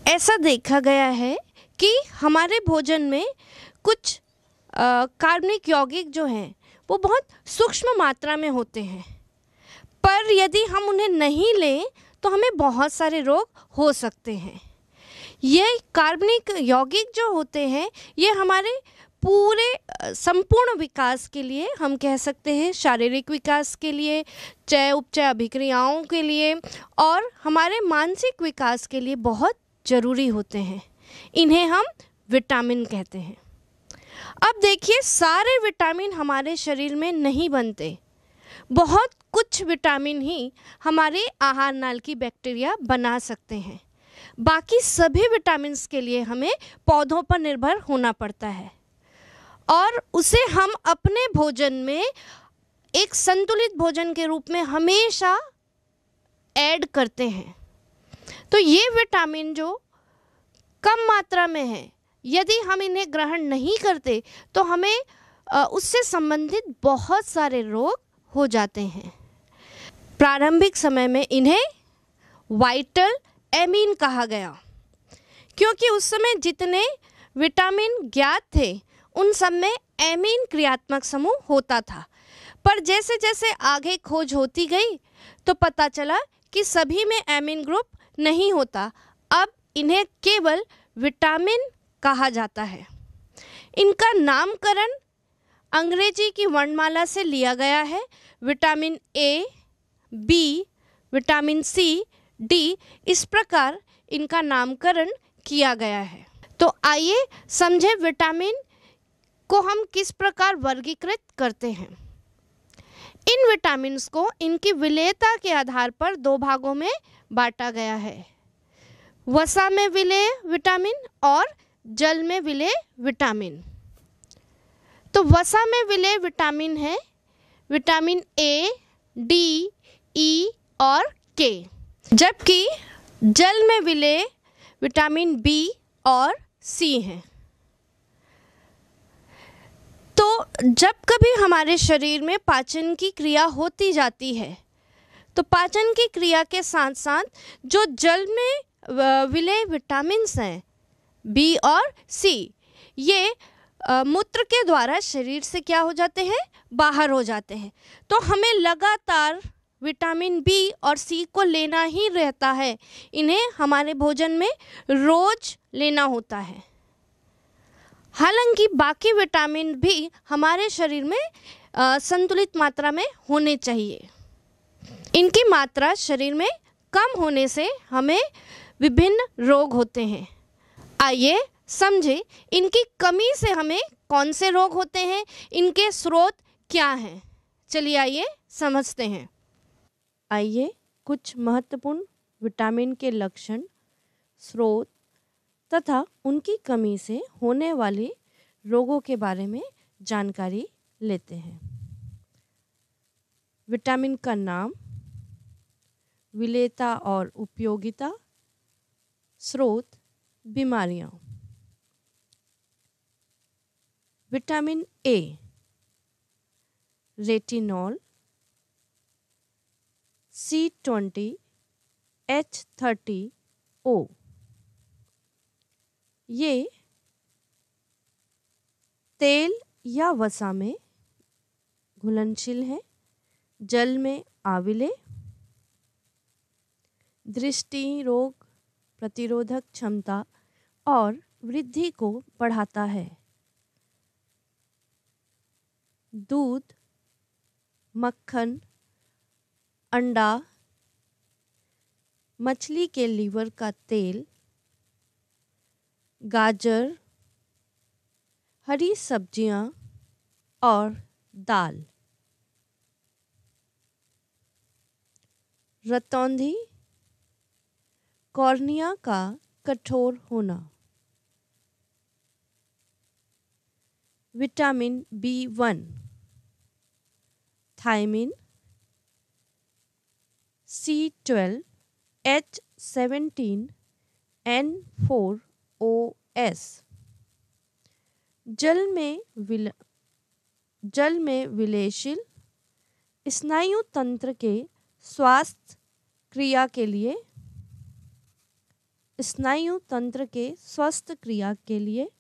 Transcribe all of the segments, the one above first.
ऐसा देखा गया है कि हमारे भोजन में कुछ कार्बनिक यौगिक जो हैं वो बहुत सूक्ष्म मात्रा में होते हैं, पर यदि हम उन्हें नहीं लें तो हमें बहुत सारे रोग हो सकते हैं। ये कार्बनिक यौगिक जो होते हैं ये हमारे पूरे संपूर्ण विकास के लिए, हम कह सकते हैं शारीरिक विकास के लिए, चय उपचय अभिक्रियाओं के लिए और हमारे मानसिक विकास के लिए बहुत ज़रूरी होते हैं। इन्हें हम विटामिन कहते हैं। अब देखिए, सारे विटामिन हमारे शरीर में नहीं बनते, बहुत कुछ विटामिन ही हमारे आहार नाल की बैक्टीरिया बना सकते हैं। बाकी सभी विटामिन्स के लिए हमें पौधों पर निर्भर होना पड़ता है और उसे हम अपने भोजन में एक संतुलित भोजन के रूप में हमेशा ऐड करते हैं। तो ये विटामिन जो कम मात्रा में है, यदि हम इन्हें ग्रहण नहीं करते तो हमें उससे संबंधित बहुत सारे रोग हो जाते हैं। प्रारंभिक समय में इन्हें वाइटल एमीन कहा गया, क्योंकि उस समय जितने विटामिन ज्ञात थे उन सब में एमीन क्रियात्मक समूह होता था। पर जैसे जैसे आगे खोज होती गई तो पता चला कि सभी में एमीन ग्रुप नहीं होता। अब इन्हें केवल विटामिन कहा जाता है। इनका नामकरण अंग्रेजी की वर्णमाला से लिया गया है। Vitamin A, B, vitamin C, D, इस प्रकार इनका नामकरण किया गया है। तो आइए समझे विटामिन को हम किस प्रकार वर्गीकृत करते हैं। इन विटामिन्स को इनकी विलेयता के आधार पर दो भागों में बांटा गया है, वसा में विलेय विटामिन और जल में विलेय विटामिन। तो वसा में विलेय विटामिन है विटामिन ए, डी, ई और के, जबकि जल में विलेय विटामिन बी और सी हैं। तो जब कभी हमारे शरीर में पाचन की क्रिया होती जाती है तो पाचन की क्रिया के साथ साथ जो जल में विलेय विटामिन्स हैं बी और सी, ये मूत्र के द्वारा शरीर से क्या हो जाते हैं, बाहर हो जाते हैं। तो हमें लगातार विटामिन बी और सी को लेना ही रहता है। इन्हें हमारे भोजन में रोज लेना होता है। हालांकि बाकी विटामिन भी हमारे शरीर में संतुलित मात्रा में होने चाहिए। इनकी मात्रा शरीर में कम होने से हमें विभिन्न रोग होते हैं। आइए समझे इनकी कमी से हमें कौन से रोग होते हैं, इनके स्रोत क्या हैं। चलिए आइए समझते हैं। आइए कुछ महत्वपूर्ण विटामिन के लक्षण, स्रोत तथा उनकी कमी से होने वाले रोगों के बारे में जानकारी लेते हैं। विटामिन का नाम, विलेयता और उपयोगिता, स्रोत, बीमारियां। Vitamin A, retinol, C20, H30O। ये तेल या वसा में घुलनशील है, जल में आविले, दृष्टि रोग प्रतिरोधक क्षमता और वृद्धि को बढ़ाता है। दूध, मक्खन, अंडा, मछली के लीवर का तेल, गाजर, हरी सब्जियां और दाल। रतौंधी, कॉर्निया का कठोर होना। Vitamin B1, thiamine, C12, H17, N4OS। जल में विलेयशील, स्नायु तंत्र के स्वास्थ्य क्रिया के लिए। स्नायु तंत्र के स्वस्थ क्रिया के लिए।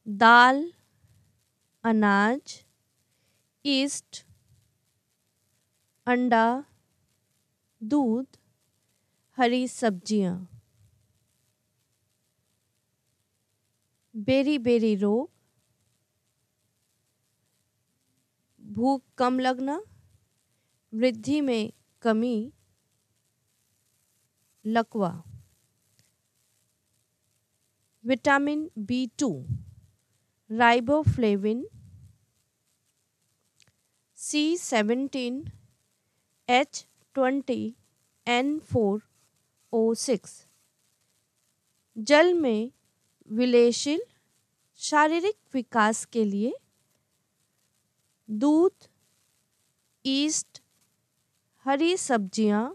दाल, अनाज, यीस्ट, अंडा, दूध, हरी सब्जियां। बेरी बेरी रोग, भूख कम लगना, वृद्धि में कमी, लकवा। Vitamin B2, riboflavin, C17, H20, N4O6। जल में विलेयशील शारीरिक विकास के लिए दूध, यीस्ट, हरी सब्जियां,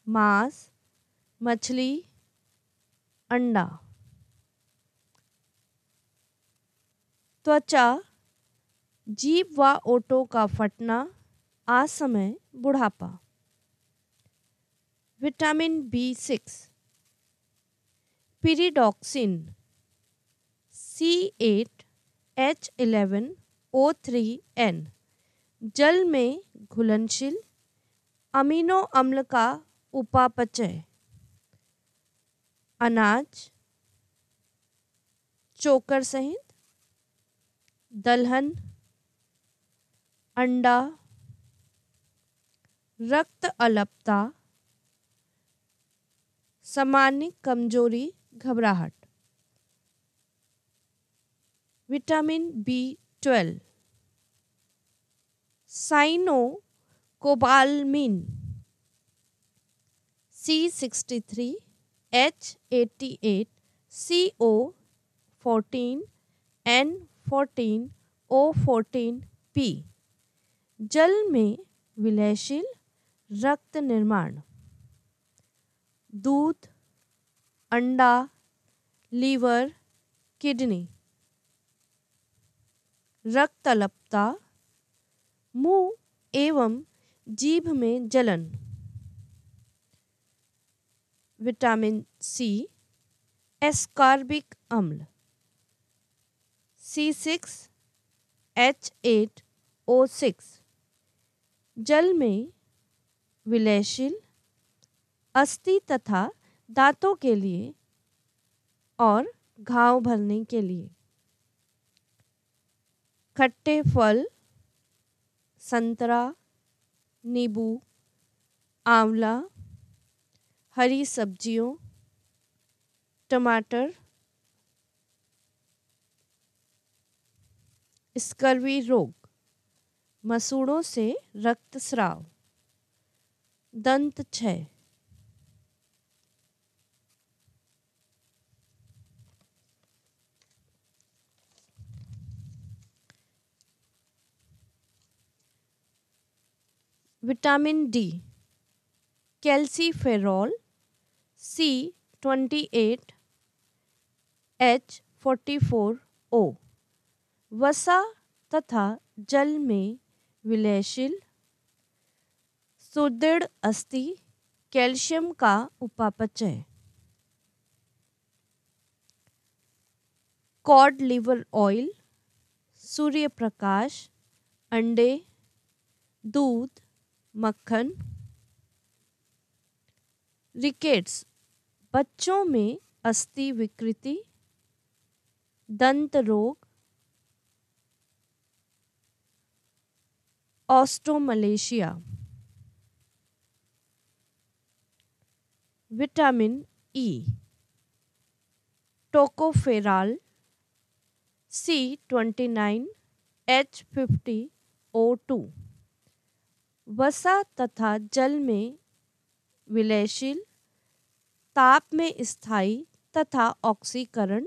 मांस, मछली, अंडा। त्वचा, जीभ व ओठों का फटना, असमय बुढ़ापा। Vitamin B6, pyridoxine, C8, H11O3N। जल में घुलनशील अमीनो अम्ल का उपापचय। अनाज, चोकर सहित, दलहन, अंडा, रक्त अल्पता, सामान्य कमजोरी, घबराहट। Vitamin B12, cyanocobalamin, C63, H88, CO14, N14, O14P। जल में विलेयशील रक्त निर्माण। दूध, अंडा, लीवर, किडनी। रक्त अल्पता, मुंह एवं जीभ में जलन। विटामिन C, एस्कॉर्बिक अम्ल, C6, H8O6। जल में विलेयशील अस्थि तथा दांतों के लिए और घाव भरने के लिए। खट्टे फल, संतरा, नींबू, आंवला, हरी सब्जियों, टमाटर। स्कर्वी रोग, मसूड़ों से रक्तस्राव, दंत क्षय। Vitamin D, calciferol, C28, H44O। वसा तथा जल में विलेयशील सुदृढ़ अस्थि, कैल्शियम का उपापचय। Cod liver oil, Surya Prakash, अंडे, दूध, मक्खन। रिकेट्स, बच्चों में अस्थि विकृति, दंत रोग, osteomalacia. Vitamin E, tocopherol, C29, H50O2। वसा तथा जल में विलेयशील, ताप में स्थायी तथा ऑक्सीकरण,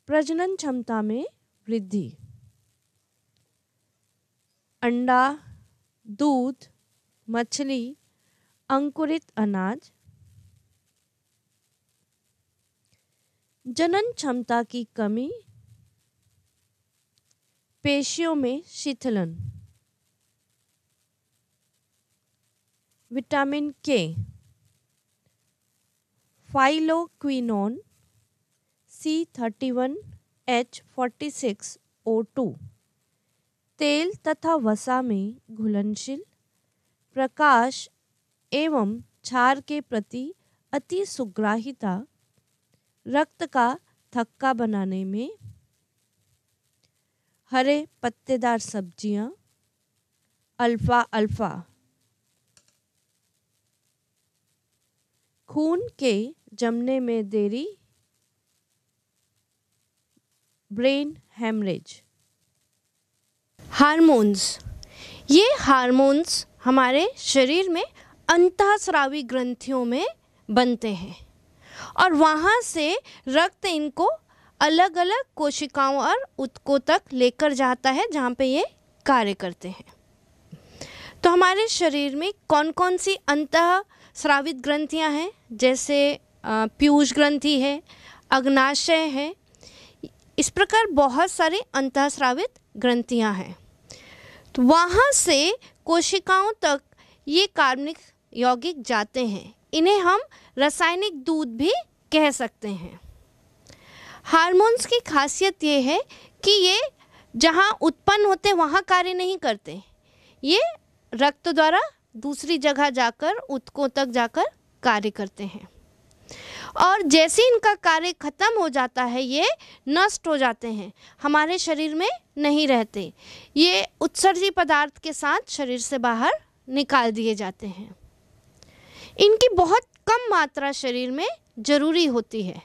प्रजनन क्षमता में वृद्धि। अंडा, दूध, मछली, अंकुरित अनाज। जनन क्षमता की कमी, पेशियों में शिथिलन। विटामिन के, फाइलोक्विनोन, C31H46O2, तेल तथा वसा में घुलनशील, प्रकाश एवं क्षार के प्रति अति सुग्राहिता, रक्त का थक्का बनाने में, हरे पत्तेदार सब्जियां, अल्फा अल्फा, खून के जमने में देरी, ब्रेन हेमरेज। हार्मोन्स, ये हार्मोन्स हमारे शरीर में अंतःस्रावी ग्रंथियों में बनते हैं और वहाँ से रक्त इनको अलग अलग कोशिकाओं और ऊतकों तक लेकर जाता है जहाँ पे ये कार्य करते हैं। तो हमारे शरीर में कौन कौन सी अंतःस्रावित ग्रंथियाँ हैं, जैसे पीयूष ग्रंथि है, अग्नाशय है, इस प्रकार बहुत सारी अंतःस्रावित ग्रंथियाँ हैं। तो वहाँ से कोशिकाओं तक ये कार्बनिक यौगिक जाते हैं। इन्हें हम रासायनिक दूध भी कह सकते हैं। हार्मोन्स की खासियत ये है कि ये जहाँ उत्पन्न होते वहाँ कार्य नहीं करते, ये रक्त द्वारा दूसरी जगह जाकर ऊतकों तक जाकर कार्य करते हैं और जैसे इनका कार्य खत्म हो जाता है ये नष्ट हो जाते हैं, हमारे शरीर में नहीं रहते, ये उत्सर्जी पदार्थ के साथ शरीर से बाहर निकाल दिए जाते हैं। इनकी बहुत कम मात्रा शरीर में जरूरी होती है।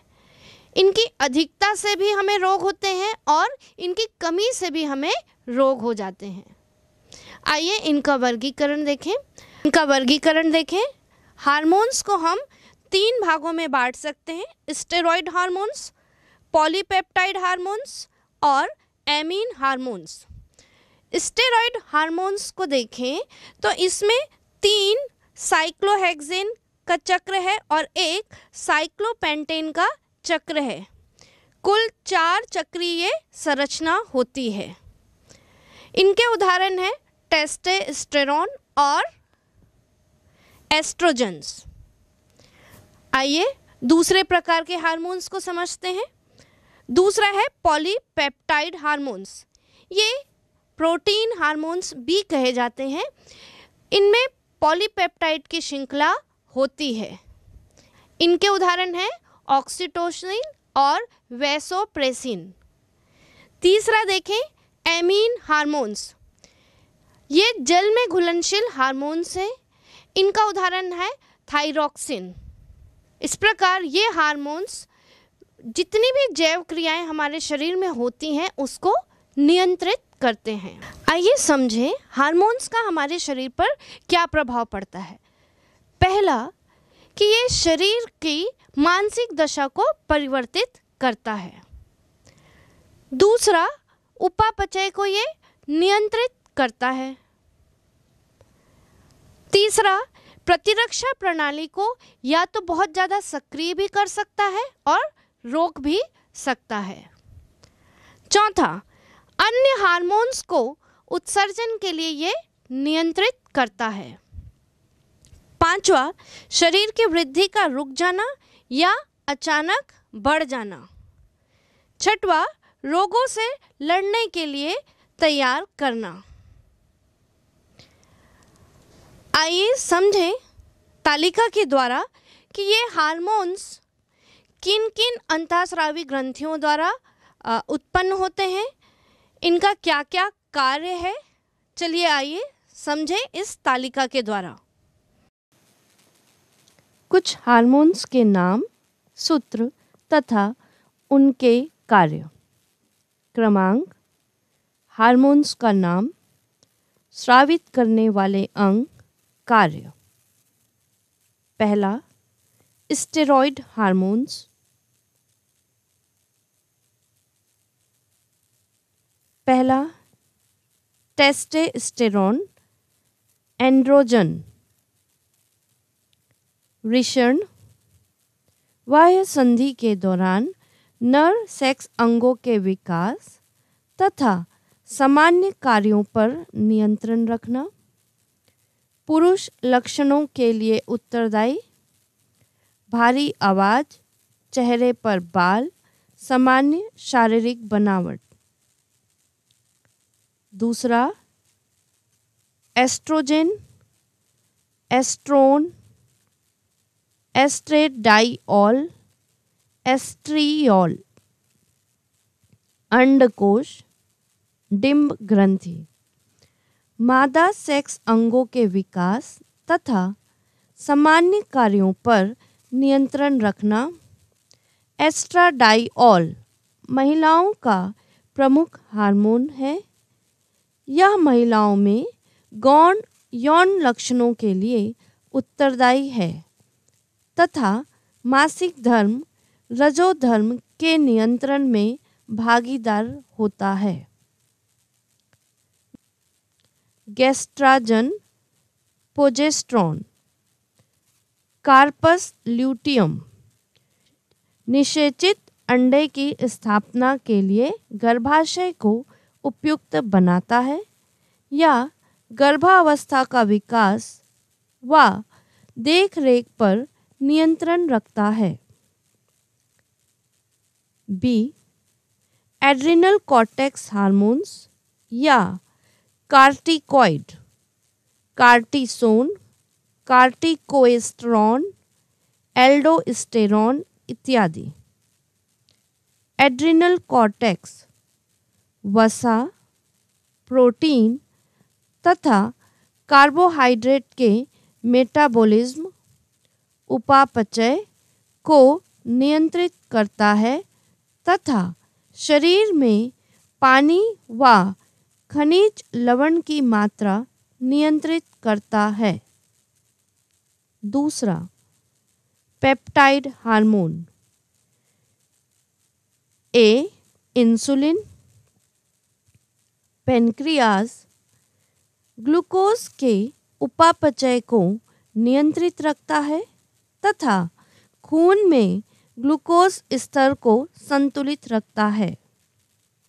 इनकी अधिकता से भी हमें रोग होते हैं और इनकी कमी से भी हमें रोग हो जाते हैं। आइए इनका वर्गीकरण देखें। हार्मोन्स को हम 3 भागों में बांट सकते हैं: स्टेरॉयड हार्मोन्स, पॉलीपेप्टाइड हार्मोन्स और एमीन हार्मोन्स। स्टेरॉयड हार्मोन्स को देखें तो इसमें 3 साइक्लोहेक्सेन का चक्र है और 1 साइक्लोपेंटेन का चक्र है। कुल 4 चक्रीय संरचना होती है। इनके उदाहरण हैं टेस्टोस्टेरोन और एस्ट्रोजेंस। आइए दूसरे प्रकार के हार्मोन्स को समझते हैं। दूसरा है पॉलीपेप्टाइड हार्मोन्स। ये प्रोटीन हार्मोन्स भी कहे जाते हैं। इनमें पॉलीपेप्टाइड की श्रृंखला होती है। इनके उदाहरण हैं ऑक्सीटोसिन और वैसोप्रेसिन। तीसरा देखें एमीन हार्मोन्स। ये जल में घुलनशील हार्मोन्स हैं। इनका उदाहरण है थायरोक्सिन। इस प्रकार ये हार्मोन्स जितनी भी जैव क्रियाएं हमारे शरीर में होती हैं उसको नियंत्रित करते हैं। आइए समझें हार्मोन्स का हमारे शरीर पर क्या प्रभाव पड़ता है। पहला कि ये शरीर की मानसिक दशा को परिवर्तित करता है। दूसरा, उपापचय को ये नियंत्रित करता है। तीसरा, प्रतिरक्षा प्रणाली को या तो बहुत ज़्यादा सक्रिय भी कर सकता है और रोक भी सकता है। चौथा, अन्य हार्मोन्स को उत्सर्जन के लिए ये नियंत्रित करता है। पांचवा, शरीर की वृद्धि का रुक जाना या अचानक बढ़ जाना। छठवा, रोगों से लड़ने के लिए तैयार करना। आइए समझें तालिका के द्वारा कि ये हार्मोन्स किन किन अंतःस्रावी ग्रंथियों द्वारा उत्पन्न होते हैं, इनका क्या क्या कार्य है। चलिए आइए समझें इस तालिका के द्वारा। कुछ हार्मोन्स के नाम, सूत्र तथा उनके कार्य। क्रमांक: हार्मोन्स का नाम, स्रावित करने वाले अंग, कार्य। पहला, स्टेरॉयड हार्मोन्स। पहला, टेस्टोस्टेरोन, एंड्रोजन। वृषण, बाह्य संधि के दौरान नर सेक्स अंगों के विकास तथा सामान्य कार्यों पर नियंत्रण रखना। पुरुष लक्षणों के लिए उत्तरदायी: भारी आवाज़, चेहरे पर बाल, सामान्य शारीरिक बनावट। दूसरा, एस्ट्रोजेन, एस्ट्रोन, एस्ट्रेडाइऑल, एस्ट्रियोल। अंडकोश, डिंब ग्रंथि। मादा सेक्स अंगों के विकास तथा सामान्य कार्यों पर नियंत्रण रखना। एस्ट्राडाइऑल महिलाओं का प्रमुख हार्मोन है। यह महिलाओं में गौण यौन लक्षणों के लिए उत्तरदायी है तथा मासिक धर्म, रजोधर्म के नियंत्रण में भागीदार होता है। गैस्ट्राजन, प्रोजेस्टेरोन, कार्पस ल्यूटियम निषेचित अंडे की स्थापना के लिए गर्भाशय को उपयुक्त बनाता है या गर्भावस्था का विकास व देखरेख पर नियंत्रण रखता है। बी, एड्रिनल कॉर्टेक्स हार्मोन्स या कार्टिकॉइड, कार्टिसोन, कार्टिकोएस्टेरोन, एल्डोस्टेरोन इत्यादि। एड्रिनल कॉर्टेक्स वसा, प्रोटीन तथा कार्बोहाइड्रेट के मेटाबॉलिज्म, उपापचय को नियंत्रित करता है तथा शरीर में पानी व खनिज लवण की मात्रा नियंत्रित करता है। दूसरा, पेप्टाइड हार्मोन। ए, इंसुलिन। पेनक्रियाज ग्लूकोज के उपापचय को नियंत्रित रखता है तथा खून में ग्लूकोज स्तर को संतुलित रखता है।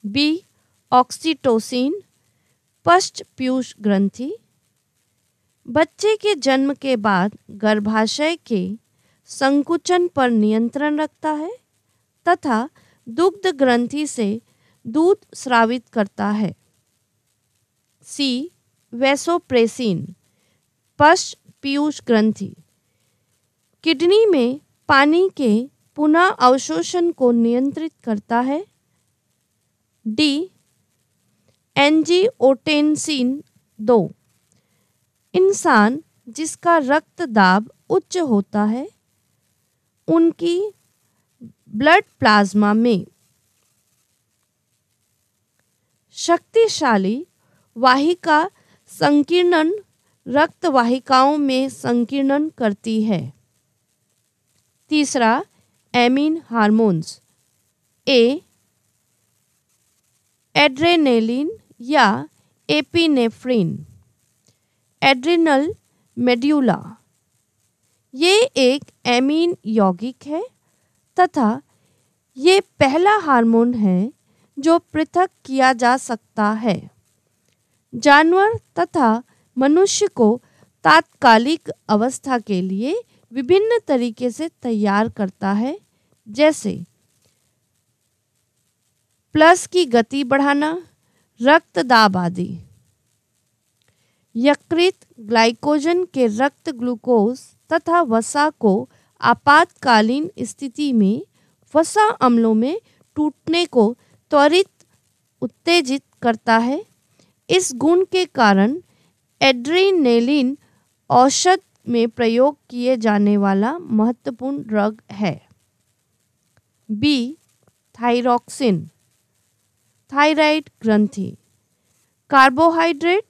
बी, ऑक्सीटोसिन, पश्चपीयूष ग्रंथि। बच्चे के जन्म के बाद गर्भाशय के संकुचन पर नियंत्रण रखता है तथा दुग्ध ग्रंथि से दूध स्रावित करता है। सी, वैसोप्रेसिन, पश्चपीयूष ग्रंथि। किडनी में पानी के पुनः अवशोषण को नियंत्रित करता है। D, angiotensin 2। इंसान जिसका रक्त दाब उच्च होता है उनकी ब्लड प्लाज्मा में शक्तिशाली वाहिका संकीर्णन रक्त वाहिकाओं में संकीर्णन करती है। तीसरा, एमीन हार्मोन्स। ए, एड्रेनेलिन या एपिनेफ्रिन, एड्रिनल मेड्यूला। ये एक एमीन यौगिक है तथा ये पहला हार्मोन है जो पृथक किया जा सकता है। जानवर तथा मनुष्य को तात्कालिक अवस्था के लिए विभिन्न तरीके से तैयार करता है, जैसे प्लस की गति बढ़ाना, रक्त दाब आदि। यकृत ग्लाइकोजन के रक्त ग्लूकोज तथा वसा को आपातकालीन स्थिति में वसा अम्लों में टूटने को त्वरित उत्तेजित करता है। इस गुण के कारण एड्रेनेलिन औषध में प्रयोग किए जाने वाला महत्वपूर्ण ड्रग है। बी, थायरॉक्सिन, थायराइड ग्रंथि। कार्बोहाइड्रेट,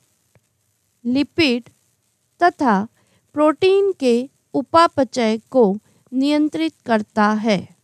लिपिड तथा प्रोटीन के उपापचय को नियंत्रित करता है।